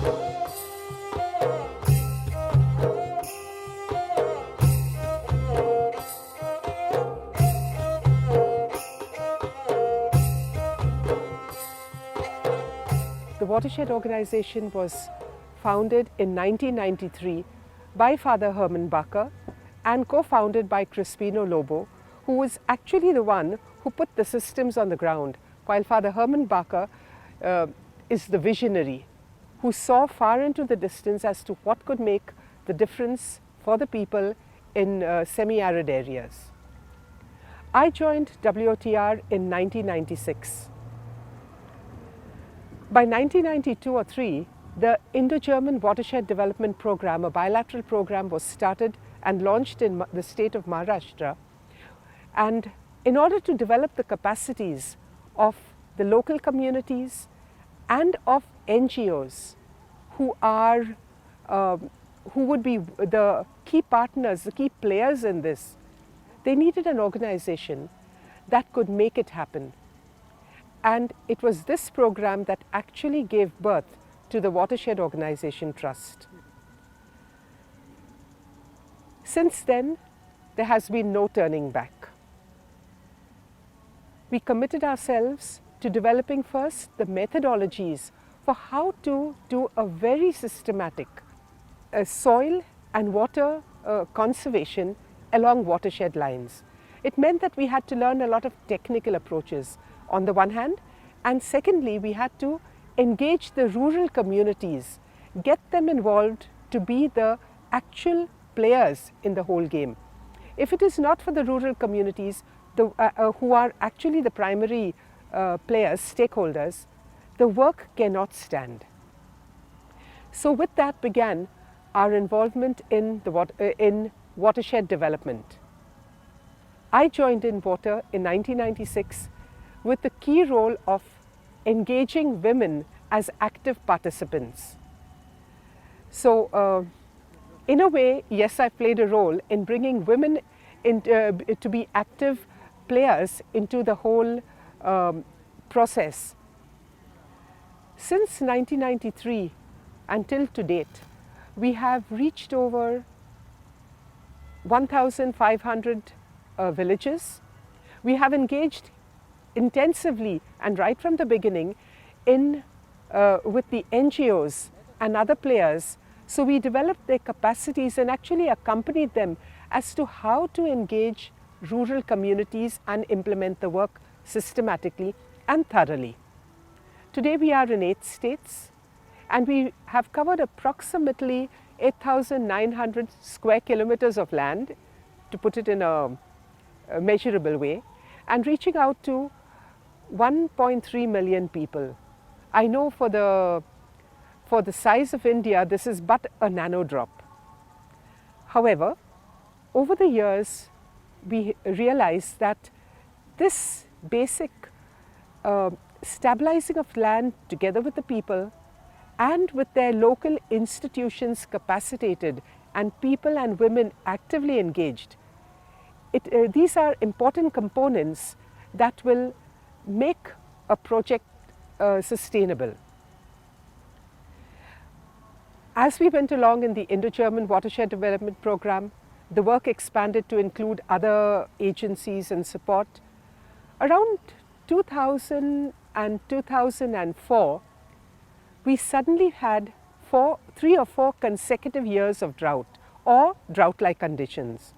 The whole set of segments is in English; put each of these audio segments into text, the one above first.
The Watershed Organization was founded in 1993 by Father Herman Bacher and co-founded by Crispino Lobo, who was actually the one who put the systems on the ground, while Father Herman Bacher is the visionary who saw far into the distance as to what could make the difference for the people in semi-arid areas. I joined WOTR in 1996. By 1992 or 3, the Indo-German Watershed Development Program, a bilateral program, was started and launched in the state of Maharashtra. And in order to develop the capacities of the local communities and of NGOs who would be the key partners, the key players in this, they needed an organization that could make it happen. And it was this program that actually gave birth to the Watershed Organisation Trust. Since then, there has been no turning back. We committed ourselves to developing first the methodologies for how to do a very systematic soil and water conservation along watershed lines. It meant that we had to learn a lot of technical approaches on the one hand, and secondly, we had to engage the rural communities, get them involved to be the actual players in the whole game. If it is not for the rural communities who are actually the primary players, stakeholders, the work cannot stand. So with that began our involvement in watershed development. I joined in WOTR in 1996 with the key role of engaging women as active participants. So in a way, yes, I played a role in bringing women to be active players into the whole process. Since 1993 until to date, we have reached over 1,500 villages. We have engaged intensively and right from the beginning with the NGOs and other players. So we developed their capacities and actually accompanied them as to how to engage rural communities and implement the work systematically and thoroughly. Today we are in 8 states and we have covered approximately 8,900 square kilometers of land, to put it in a measurable way, and reaching out to 1.3 million people. I know for the size of India, this is but a nano drop. However, over the years, we realized that this basic stabilizing of land together with the people and with their local institutions capacitated and people and women actively engaged, these are important components that will make a project sustainable. As we went along in the Indo-German Watershed Development Program, the work expanded to include other agencies and support. Around 2000 and 2004, we suddenly had 3 or 4 consecutive years of drought or drought-like conditions.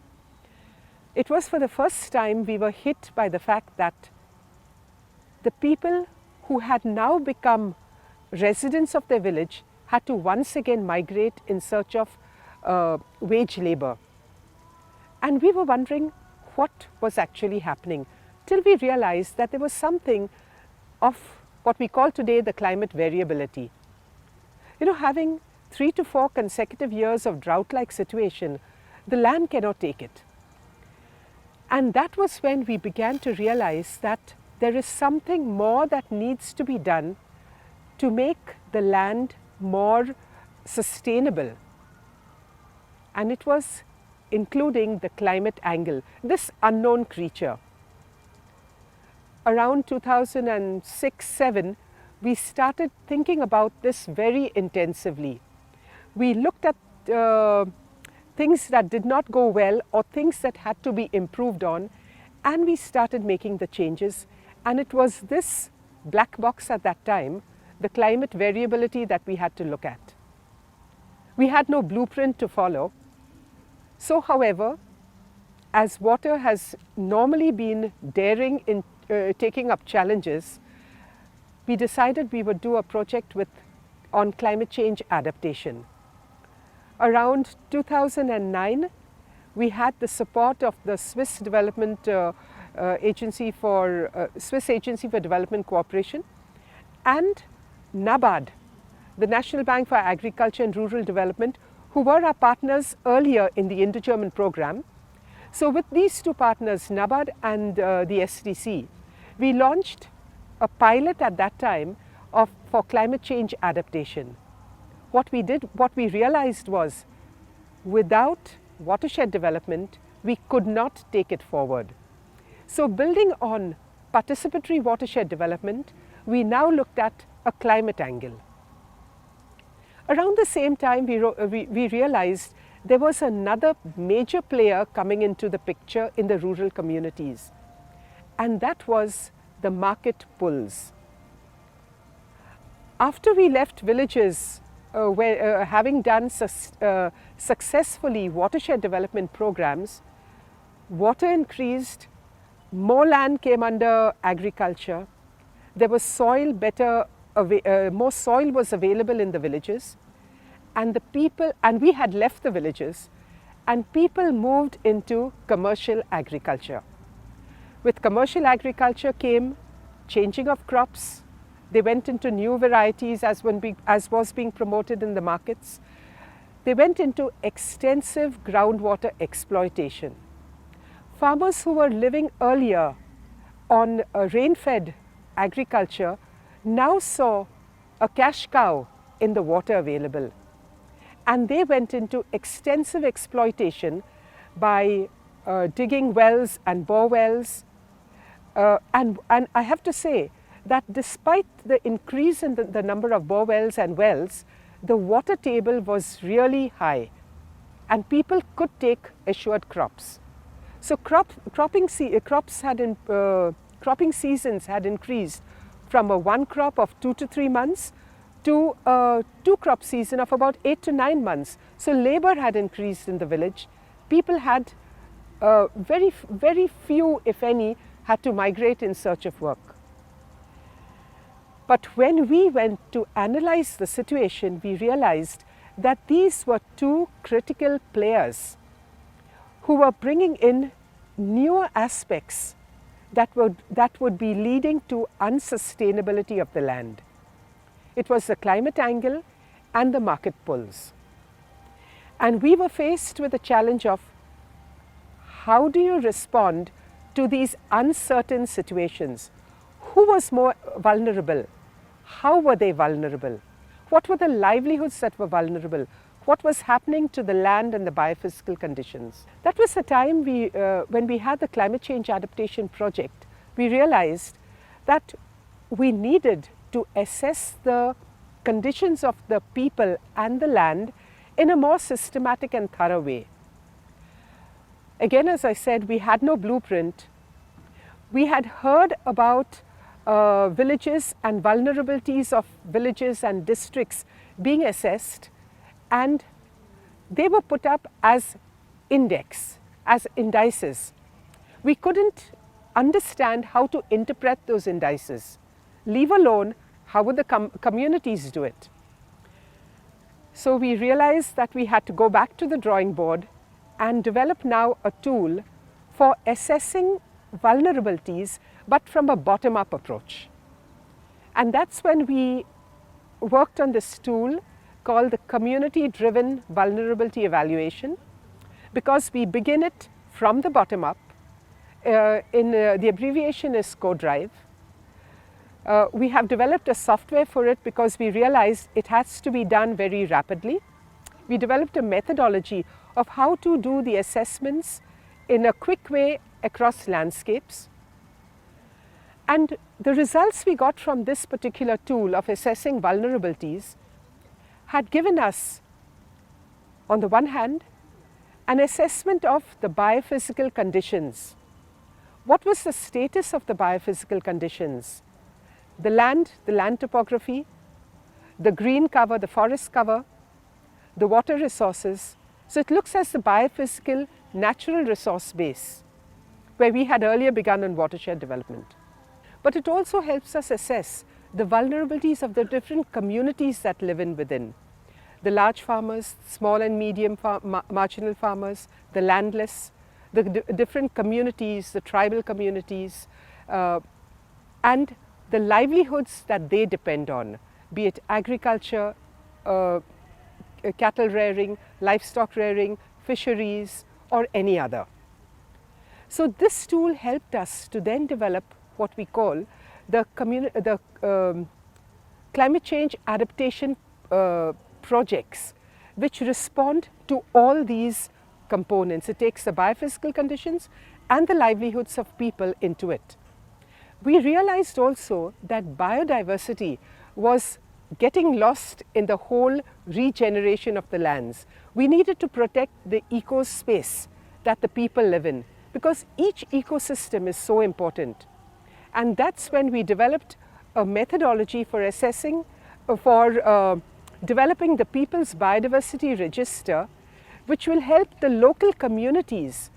It was for the first time we were hit by the fact that the people who had now become residents of their village had to once again migrate in search of wage labor. And we were wondering what was actually happening, till we realized that there was something of what we call today the climate variability. You know, having 3 to 4 consecutive years of drought-like situation, the land cannot take it. And that was when we began to realize that there is something more that needs to be done to make the land more sustainable. And it was including the climate angle, this unknown creature. Around 2006-07, we started thinking about this very intensively. We looked at things that did not go well or things that had to be improved on, and we started making the changes. And it was this black box at that time, the climate variability, that we had to look at. We had no blueprint to follow. So, however, as water has normally been daring in taking up challenges, we decided we would do a project on climate change adaptation. Around 2009, we had the support of the Swiss Agency for Development Cooperation and NABARD, the National Bank for Agriculture and Rural Development, who were our partners earlier in the Indo-German program. So with these two partners, NABARD and the SDC, we launched a pilot at that time for climate change adaptation. What we realized was, without watershed development, we could not take it forward. So building on participatory watershed development, we now looked at a climate angle. Around the same time, we realized there was another major player coming into the picture in the rural communities, and that was the market pulls. After we left villages having done successfully watershed development programs, water increased, more land came under agriculture, there was more soil was available in the villages, and we had left the villages, and people moved into commercial agriculture. With commercial agriculture came changing of crops. They went into new varieties as was being promoted in the markets. They went into extensive groundwater exploitation. Farmers who were living earlier on rain-fed agriculture now saw a cash cow in the water available, and they went into extensive exploitation by digging wells and bore wells. And I have to say that despite the increase in the number of bore wells and wells, the water table was really high and people could take assured crops. So cropping seasons had increased from a one crop of 2 to 3 months to a 2 crop season of about 8 to 9 months. So labor had increased in the village. People had very few, if any, had to migrate in search of work. But when we went to analyze the situation, we realized that these were two critical players who were bringing in newer aspects that would be leading to unsustainability of the land. It was the climate angle and the market pulls. And we were faced with the challenge of, how do you respond to these uncertain situations? Who was more vulnerable? How were they vulnerable? What were the livelihoods that were vulnerable? What was happening to the land and the biophysical conditions? That was the time when we had the climate change adaptation project. We realized that we needed to assess the conditions of the people and the land in a more systematic and thorough way. Again, as I said, we had no blueprint. We had heard about villages and vulnerabilities of villages and districts being assessed, and they were put up as indices. We couldn't understand how to interpret those indices, leave alone how would the communities do it. So we realized that we had to go back to the drawing board and develop now a tool for assessing vulnerabilities, but from a bottom-up approach. And that's when we worked on this tool called the community-driven vulnerability evaluation, because we begin it from the bottom up. The abbreviation is CoDrive. We have developed a software for it because we realized it has to be done very rapidly. We developed a methodology of how to do the assessments in a quick way across landscapes. And the results we got from this particular tool of assessing vulnerabilities had given us, on the one hand, an assessment of the biophysical conditions. What was the status of the biophysical conditions? The land topography, the green cover, the forest cover, the water resources. So it looks as the biophysical natural resource base, where we had earlier begun on watershed development. But it also helps us assess the vulnerabilities of the different communities that live in within. The large farmers, small and medium marginal farmers, the landless, the different communities, the tribal communities, and the livelihoods that they depend on, be it agriculture, cattle rearing, livestock rearing, fisheries, or any other. So this tool helped us to then develop what we call the climate change adaptation projects, which respond to all these components. It takes the biophysical conditions and the livelihoods of people into it. We realized also that biodiversity was getting lost in the whole regeneration of the lands. We needed to protect the ecospace that the people live in, because each ecosystem is so important. And that's when we developed a methodology for assessing, developing the People's Biodiversity Register, which will help the local communities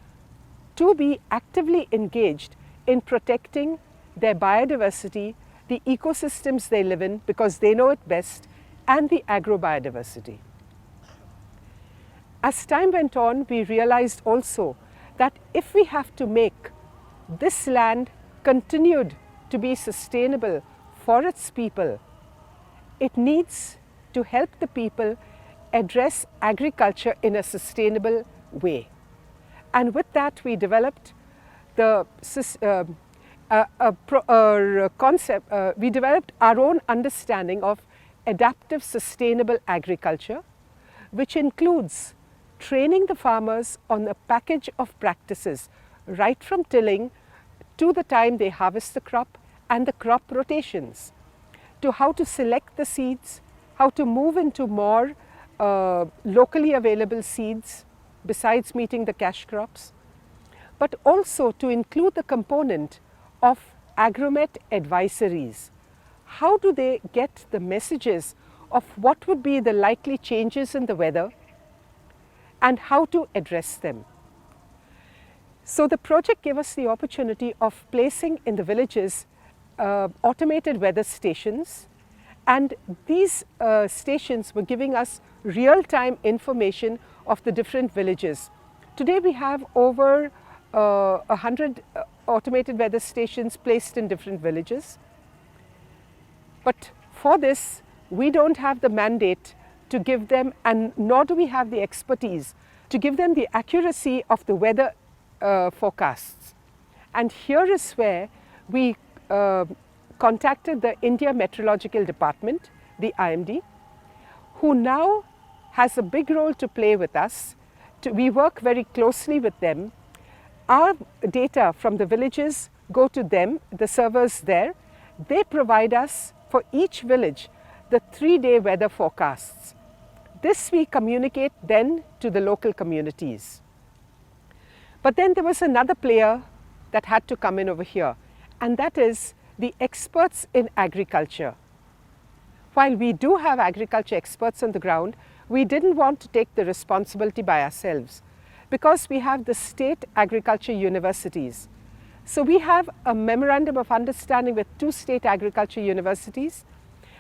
to be actively engaged in protecting their biodiversity, the ecosystems they live in because they know it best, and the agrobiodiversity. As time went on, we realized also that if we have to make this land continued to be sustainable for its people, it needs to help the people address agriculture in a sustainable way. And with that, we developed the we developed our own understanding of adaptive sustainable agriculture, which includes training the farmers on a package of practices right from tilling to the time they harvest the crop and the crop rotations, to how to select the seeds, how to move into more locally available seeds besides meeting the cash crops, but also to include the component of agromet advisories. How do they get the messages of what would be the likely changes in the weather and how to address them? So the project gave us the opportunity of placing in the villages automated weather stations, and these stations were giving us real-time information of the different villages. Today we have over 100 automated weather stations placed in different villages. But for this, we don't have the mandate to give them, and nor do we have the expertise to give them the accuracy of the weather forecasts. And here is where we contacted the India Meteorological Department, the IMD, who now has a big role to play with us. We work very closely with them. Our data from the villages go to them, the servers there. They provide us for each village the 3-day weather forecasts. This we communicate then to the local communities. But then there was another player that had to come in over here, and that is the experts in agriculture. While we do have agriculture experts on the ground, we didn't want to take the responsibility by ourselves, because we have the state agriculture universities. So we have a memorandum of understanding with 2 state agriculture universities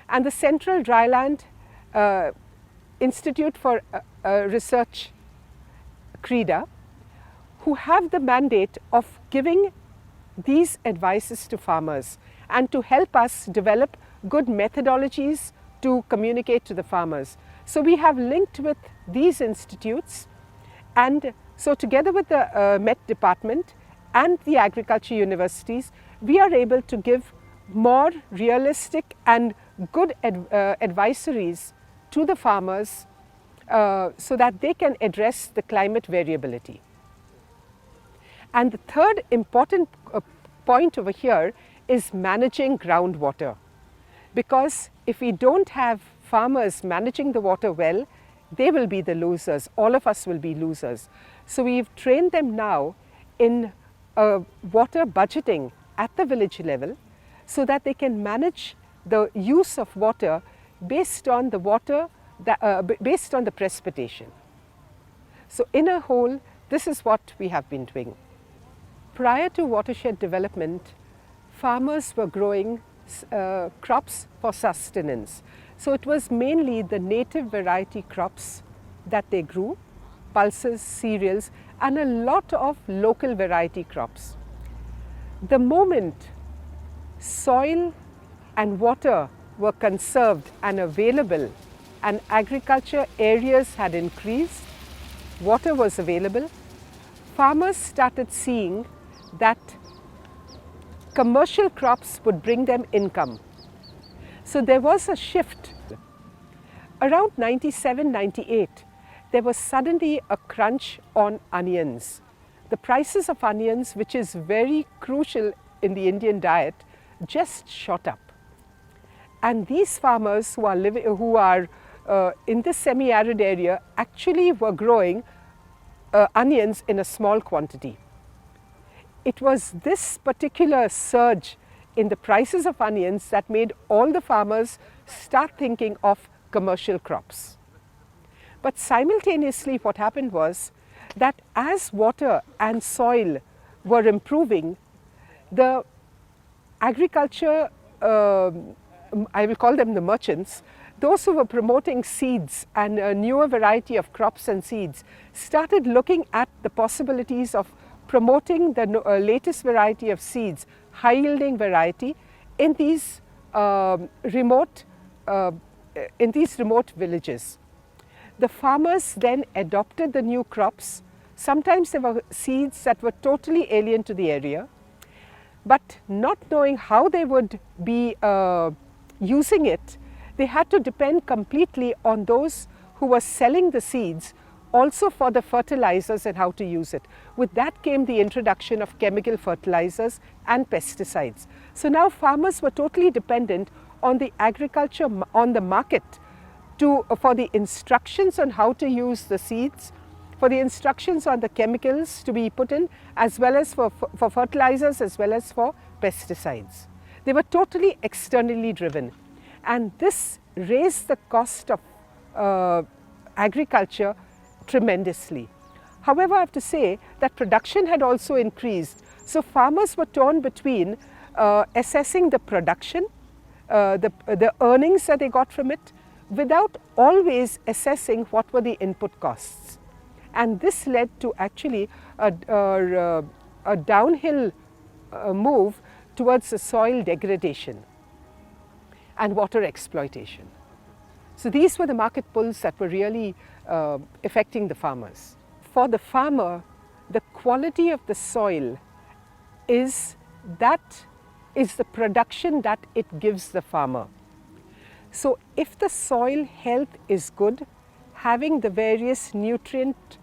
and the Central Dryland Institute for Research, CREDA, who have the mandate of giving these advices to farmers and to help us develop good methodologies to communicate to the farmers. So we have linked with these institutes, and so together with the Met Department and the agriculture universities, we are able to give more realistic and good advisories to the farmers so that they can address the climate variability. And the third important point over here is managing groundwater. Because if we don't have farmers managing the water well, they will be the losers. All of us will be losers. So we've trained them now in water budgeting at the village level so that they can manage the use of water based on the based on the precipitation. So in a whole, this is what we have been doing. Prior to watershed development, farmers were growing crops for sustenance. So it was mainly the native variety crops that they grew, pulses, cereals, and a lot of local variety crops. The moment soil and water were conserved and available, and agriculture areas had increased, water was available, farmers started seeing that commercial crops would bring them income. So there was a shift. Around 97, 98, there was suddenly a crunch on onions. The prices of onions, which is very crucial in the Indian diet, just shot up. And these farmers who are in this semi-arid area actually were growing onions in a small quantity. It was this particular surge in the prices of onions that made all the farmers start thinking of commercial crops. But simultaneously what happened was that as water and soil were improving, the agriculture, I will call them the merchants, those who were promoting seeds and a newer variety of crops and seeds started looking at the possibilities of promoting the latest variety of seeds, high-yielding variety, in these remote villages. The farmers then adopted the new crops. Sometimes there were seeds that were totally alien to the area, but not knowing how they would be using it, they had to depend completely on those who were selling the seeds also for the fertilizers and how to use it. With that came the introduction of chemical fertilizers and pesticides. So now farmers were totally dependent on the agriculture, on the market for the instructions on how to use the seeds, for the instructions on the chemicals to be put in, as well as for fertilizers, as well as for pesticides. They were totally externally driven, and this raised the cost of agriculture tremendously. However, I have to say that production had also increased. So farmers were torn between assessing the production, the earnings that they got from it, without always assessing what were the input costs. And this led to actually a downhill move towards the soil degradation and water exploitation. So these were the market pulls that were really affecting the farmers. For the farmer, the quality of the soil is the production that it gives the farmer. So if the soil health is good, having the various nutrients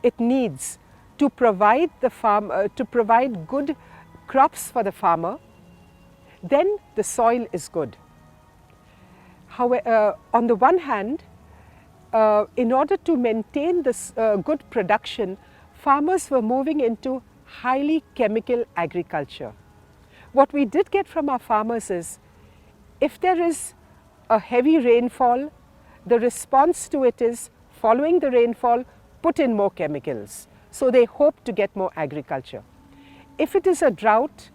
it needs to provide good crops for the farmer, then the soil is good. However, on the one hand, in order to maintain this good production, farmers were moving into highly chemical agriculture. What we did get from our farmers is, if there is a heavy rainfall, the response to it is, following the rainfall, put in more chemicals. So they hope to get more agriculture. If it is a drought,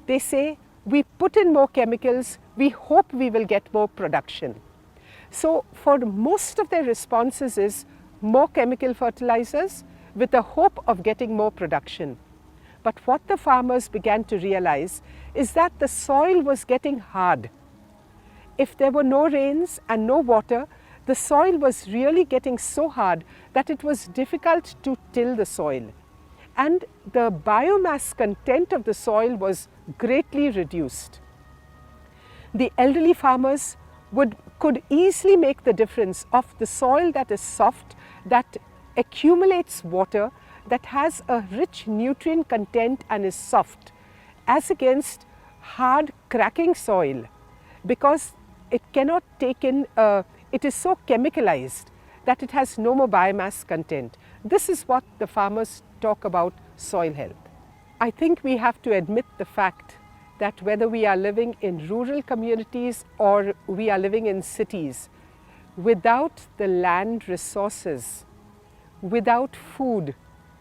they say, we put in more chemicals, we hope we will get more production. So for most of their responses is more chemical fertilizers with the hope of getting more production. But what the farmers began to realize is that the soil was getting hard. If there were no rains and no water, the soil was really getting so hard that it was difficult to till the soil. And the biomass content of the soil was greatly reduced. The elderly farmers could easily make the difference of the soil that is soft, that accumulates water, that has a rich nutrient content and is soft, as against hard cracking soil because it cannot take in, it is so chemicalized that it has no more biomass content. This is what the farmers talk about soil health. I think we have to admit the fact that whether we are living in rural communities or we are living in cities, without the land resources, without food,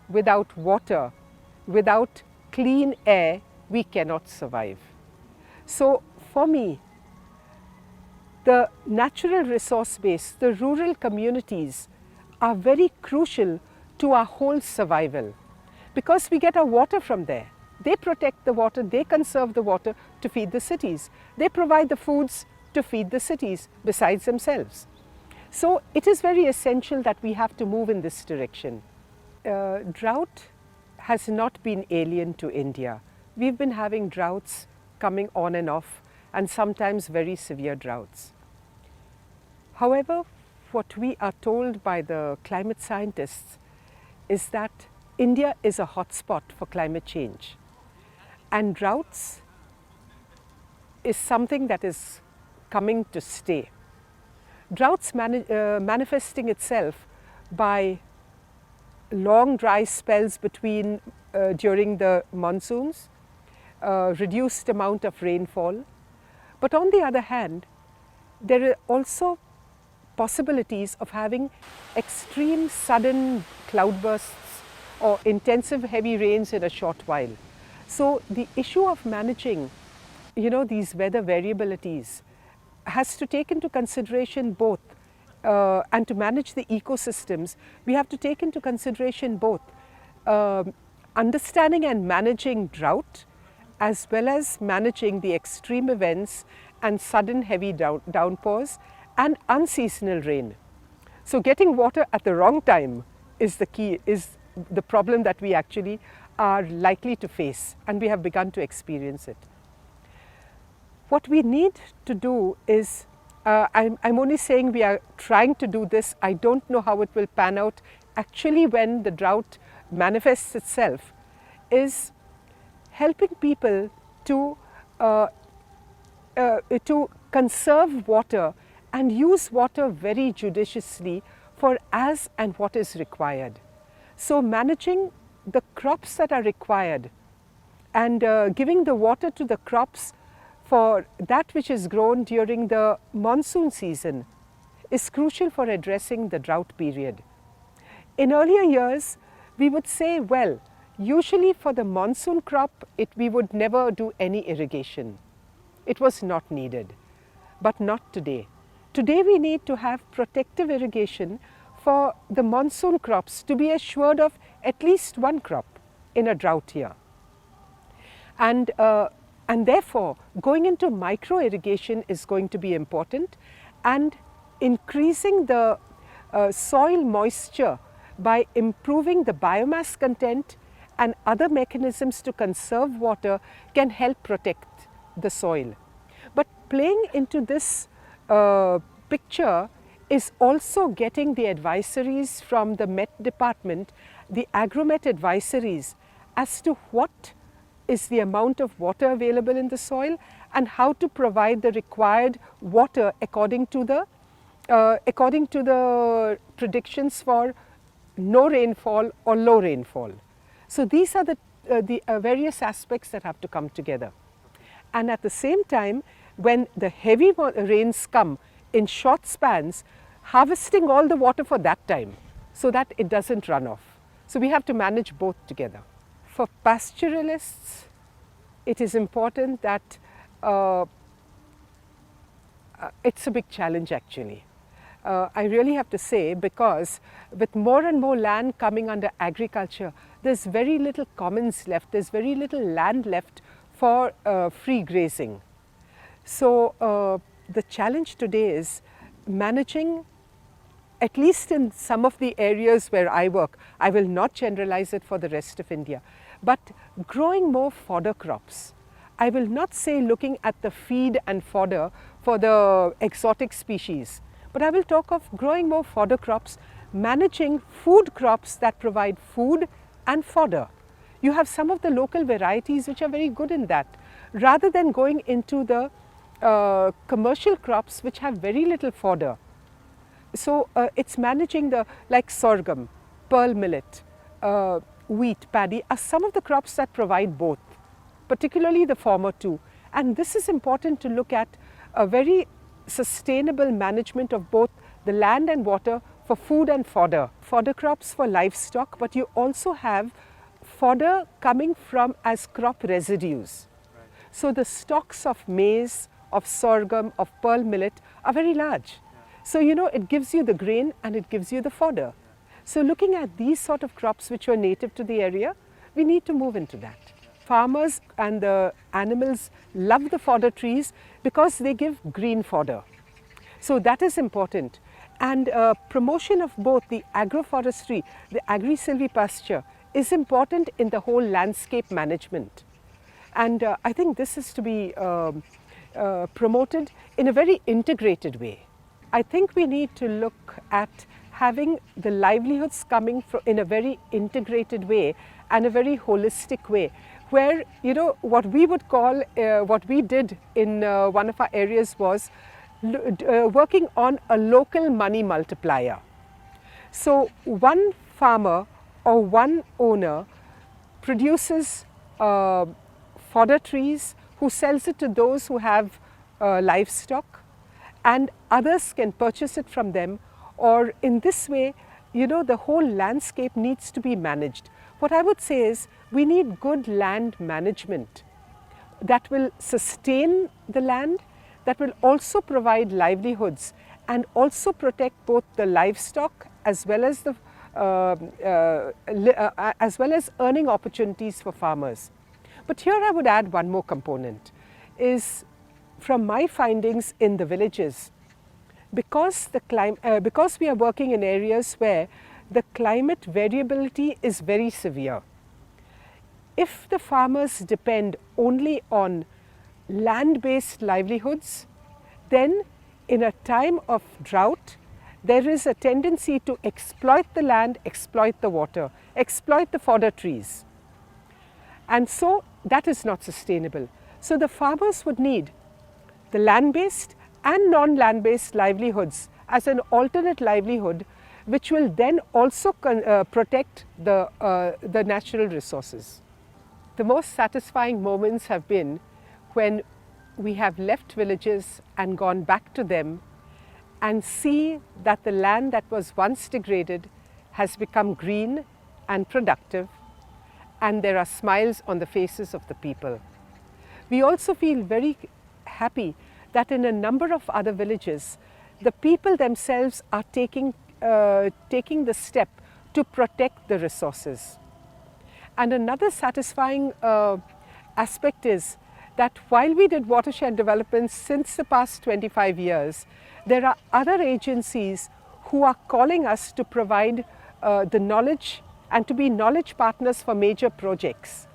without water, without clean air, we cannot survive. So for me, the natural resource base, the rural communities are very crucial to our whole survival because we get our water from there. They protect the water, they conserve the water to feed the cities. They provide the foods to feed the cities besides themselves. So it is very essential that we have to move in this direction. Drought has not been alien to India. We've been having droughts coming on and off, and sometimes very severe droughts. However, what we are told by the climate scientists is that India is a hotspot for climate change, and droughts is something that is coming to stay. Droughts manifesting itself by long dry spells during the monsoons, reduced amount of rainfall. But on the other hand, there are also possibilities of having extreme sudden cloudbursts or intensive heavy rains in a short while. So the issue of managing, these weather variabilities has to take into consideration both, and to manage the ecosystems, we have to take into consideration both understanding and managing drought as well as managing the extreme events and sudden heavy downpours and unseasonal rain. So getting water at the wrong time is the key, is the problem that we actually are likely to face, and we have begun to experience it. What we need to do is, I'm only saying we are trying to do this. I don't know how it will pan out actually when the drought manifests itself, is helping people to conserve water and use water very judiciously for as and what is required. So managing the crops that are required and giving the water to the crops for that which is grown during the monsoon season is crucial for addressing the drought period. In earlier years, we would say, well, usually for the monsoon crop, we would never do any irrigation. It was not needed, but not today. Today we need to have protective irrigation for the monsoon crops to be assured of at least one crop in a drought year. And therefore, going into micro irrigation is going to be important, and increasing the soil moisture by improving the biomass content and other mechanisms to conserve water can help protect the soil. But playing into this picture is also getting the advisories from the Met department, the Agromet advisories as to what is the amount of water available in the soil and how to provide the required water according to the predictions for no rainfall or low rainfall. So these are the various aspects that have to come together. And at the same time, when the heavy rains come in short spans, harvesting all the water for that time so that it doesn't run off. So we have to manage both together. For pastoralists, it is important that it's a big challenge actually. I really have to say, because with more and more land coming under agriculture, there's very little commons left, there's very little land left for free grazing. So the challenge today is managing, at least in some of the areas where I work, I will not generalize it for the rest of India, but growing more fodder crops. I will not say looking at the feed and fodder for the exotic species, but I will talk of growing more fodder crops, managing food crops that provide food and fodder. You have some of the local varieties which are very good in that. rather than going into the commercial crops which have very little fodder. So it's managing like sorghum, pearl millet, wheat, paddy are some of the crops that provide both, particularly the former two. And this is important to look at a very sustainable management of both the land and water for food and fodder. Fodder crops for livestock, but you also have fodder coming from as crop residues. Right. So the stocks of maize, of sorghum, of pearl millet are very large. Yeah. So it gives you the grain and it gives you the fodder. Yeah. So looking at these sort of crops which were native to the area, we need to move into that. Yeah. Farmers and the animals love the fodder trees because they give green fodder. So that is important. And promotion of both the agroforestry, the agri-silvipasture is important in the whole landscape management. And I think this is to be promoted in a very integrated way. I think we need to look at having the livelihoods coming in a very integrated way and a very holistic way, where what we would call, what we did in one of our areas was working on a local money multiplier. So one farmer or one owner produces fodder trees, who sells it to those who have livestock, and others can purchase it from them, or in this way, the whole landscape needs to be managed. What I would say is we need good land management that will sustain the land, that will also provide livelihoods and also protect both the livestock as well as earning opportunities for farmers. But here I would add one more component, is from my findings in the villages, because we are working in areas where the climate variability is very severe. If the farmers depend only on land-based livelihoods, then in a time of drought, there is a tendency to exploit the land, exploit the water, exploit the fodder trees. And so that is not sustainable. So the farmers would need the land-based and non-land-based livelihoods as an alternate livelihood, which will then also protect the natural resources. The most satisfying moments have been when we have left villages and gone back to them and see that the land that was once degraded has become green and productive, and there are smiles on the faces of the people. We also feel very happy that in a number of other villages, the people themselves are taking the step to protect the resources. And another satisfying aspect is that while we did watershed development since the past 25 years, there are other agencies who are calling us to provide the knowledge and to be knowledge partners for major projects.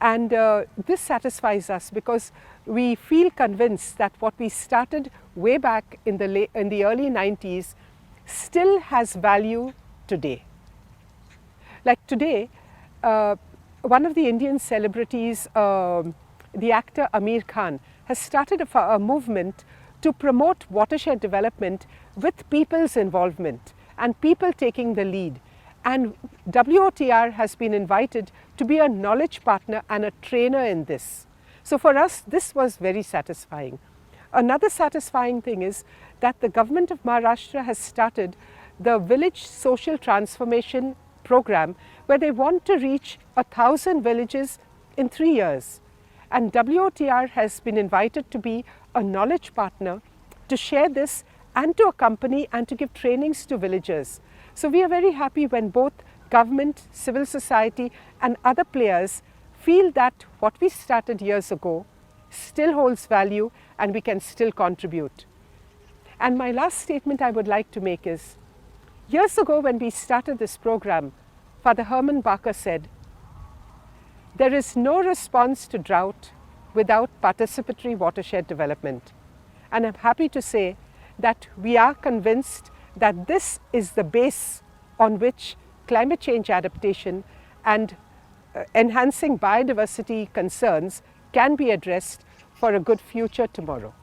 And this satisfies us because we feel convinced that what we started way back in the early 90s still has value today. Like today, one of the Indian celebrities, the actor Amir Khan, has started a movement to promote watershed development with people's involvement and people taking the lead. And WOTR has been invited to be a knowledge partner and a trainer in this. So for us, this was very satisfying. Another satisfying thing is that the government of Maharashtra has started the Village Social Transformation Program, where they want to reach 1,000 villages in 3 years. And WOTR has been invited to be a knowledge partner to share this and to accompany and to give trainings to villagers. So we are very happy when both government, civil society and other players feel that what we started years ago still holds value and we can still contribute. And my last statement I would like to make is, years ago when we started this program, Father Herman Barker said, "There is no response to drought without participatory watershed development." And I'm happy to say that we are convinced that this is the base on which climate change adaptation and enhancing biodiversity concerns can be addressed for a good future tomorrow.